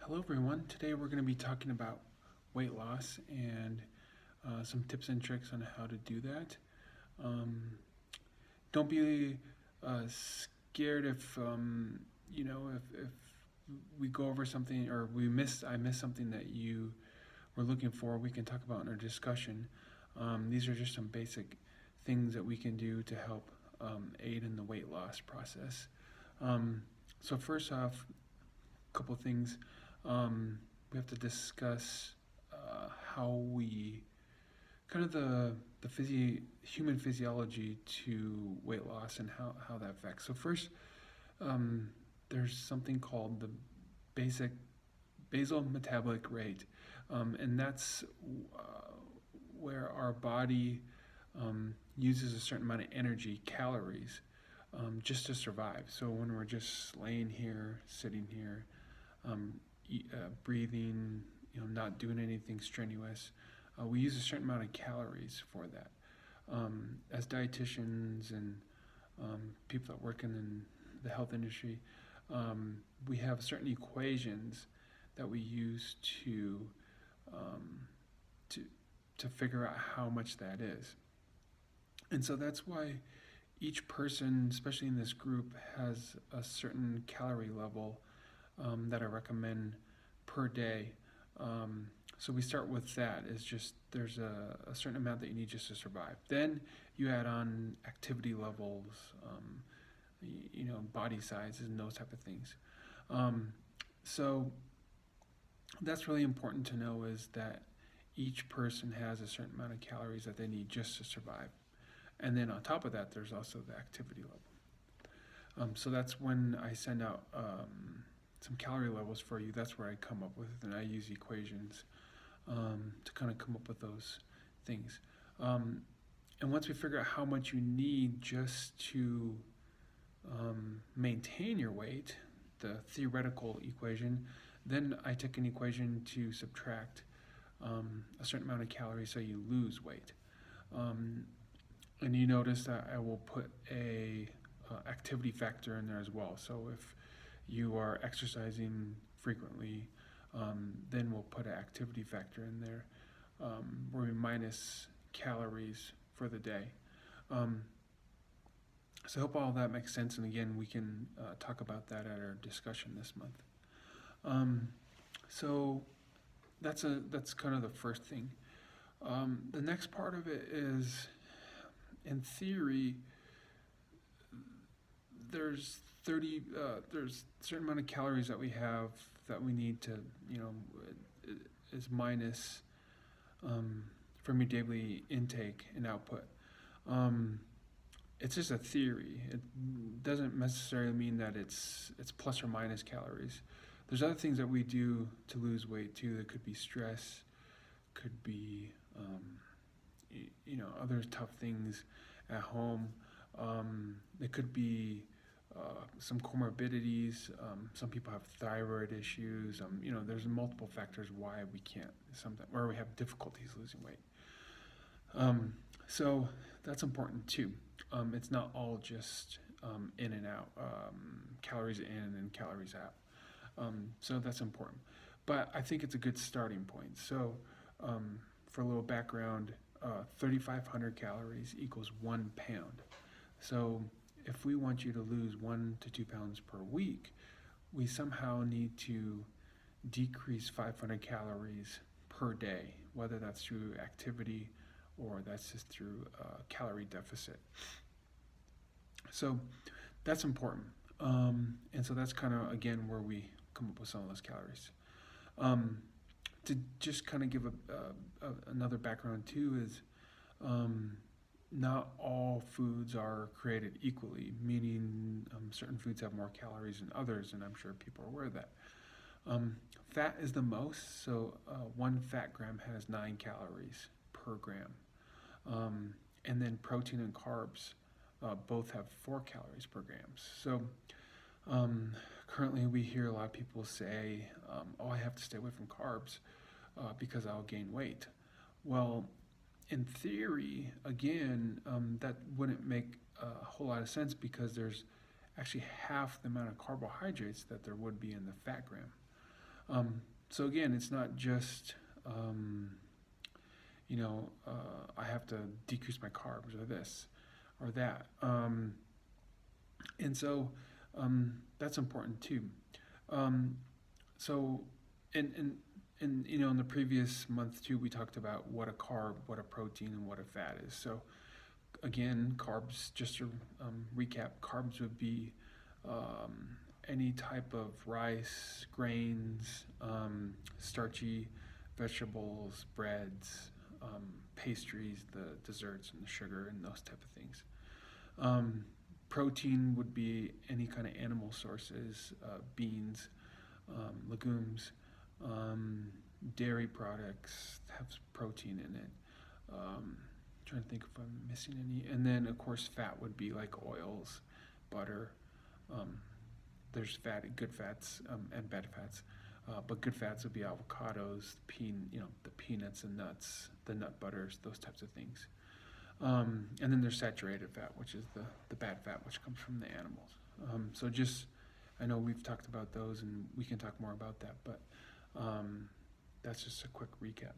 Hello, everyone. Today we're going to be talking about weight loss and some tips and tricks on how to do that. Um, don't be scared if if we go over something or I miss something that you were looking for. We can talk about in our discussion. These are just some basic things that we can do to help aid in the weight loss process. Um, so first off, a couple things. We have to discuss how we kind of the human physiology to weight loss and how that affects. So first, um, there's something called the basic basal metabolic rate, and that's uh, where our body uses a certain amount of energy, calories, just to survive. So when we're just laying here, sitting here, breathing, not doing anything strenuous. We use a certain amount of calories for that. As dietitians and people that work in the health industry, we have certain equations that we use um, to to figure out how much that is. And so that's why each person, especially in this group, has a certain calorie level that I recommend per day. So we start with that. Is just there's a certain amount that you need just to survive. Then you add on activity levels, body sizes and those type of things. Um, so that's really important to know is that each person has a certain amount of calories that they need just to survive. And then on top of that, there's also the activity level. So that's when I send out some calorie levels for you. That's where I come up with, and I use equations to kind of come up with those things. Um, and once we figure out how much you need just to maintain your weight, the theoretical equation, then I take an equation to subtract a certain amount of calories so you lose weight. Um, and you notice that I will put a activity factor in there as well. So if you are exercising frequently, then we'll put an activity factor in there where we minus calories for the day. Um, so I hope all that makes sense. And again, we can talk about that at our discussion this month. Um, so that's kind of the first thing. The next part of it is, in theory, there's 30 there's a certain amount of calories that we have that we need to is minus from your daily intake and output. It's just a theory. It doesn't necessarily mean that it's plus or minus calories. There's other things that we do to lose weight too. That could be stress, could be other tough things at home. It could be some comorbidities. Some people have thyroid issues. There's multiple factors why we can't sometimes, where we have difficulties losing weight. So that's important too. It's not all just in and out, calories in and calories out. So that's important. But I think it's a good starting point. So for a little background, 3,500 calories equals 1 pound. So if we want you to lose 1 to 2 pounds per week, we somehow need to decrease 500 calories per day, whether that's through activity or that's just through calorie deficit. So that's important. And so that's kind of, again, where we come up with some of those calories. To just kind of give another background too is not all foods are created equally, meaning certain foods have more calories than others, and I'm sure people are aware of that. Fat is the most, so 1 fat gram has 9 calories per gram. And then protein and carbs both have 4 calories per gram. So currently we hear a lot of people say, oh, I have to stay away from carbs because I'll gain weight. Well, in theory, again, that wouldn't make a whole lot of sense because there's actually half the amount of carbohydrates that there would be in the fat gram. So again, it's not just I have to decrease my carbs or this or that, and so that's important too. Um, so, and in the previous month too, we talked about what a carb, what a protein, and what a fat is. So again, carbs. Just to recap, carbs would be any type of rice, grains, starchy vegetables, breads, pastries, the desserts, and the sugar, and those type of things. Um, Protein would be any kind of animal sources, beans, legumes, um, dairy products have protein in it. Trying to think if I'm missing any. And then, of course, fat would be like oils, butter. Um, there's good fats and bad fats. But good fats would be avocados, the peanuts and nuts, the nut butters, those types of things. And then there's saturated fat, which is the bad fat, which comes from the animals. So just, I know we've talked about those, and we can talk more about that, but that's just a quick recap.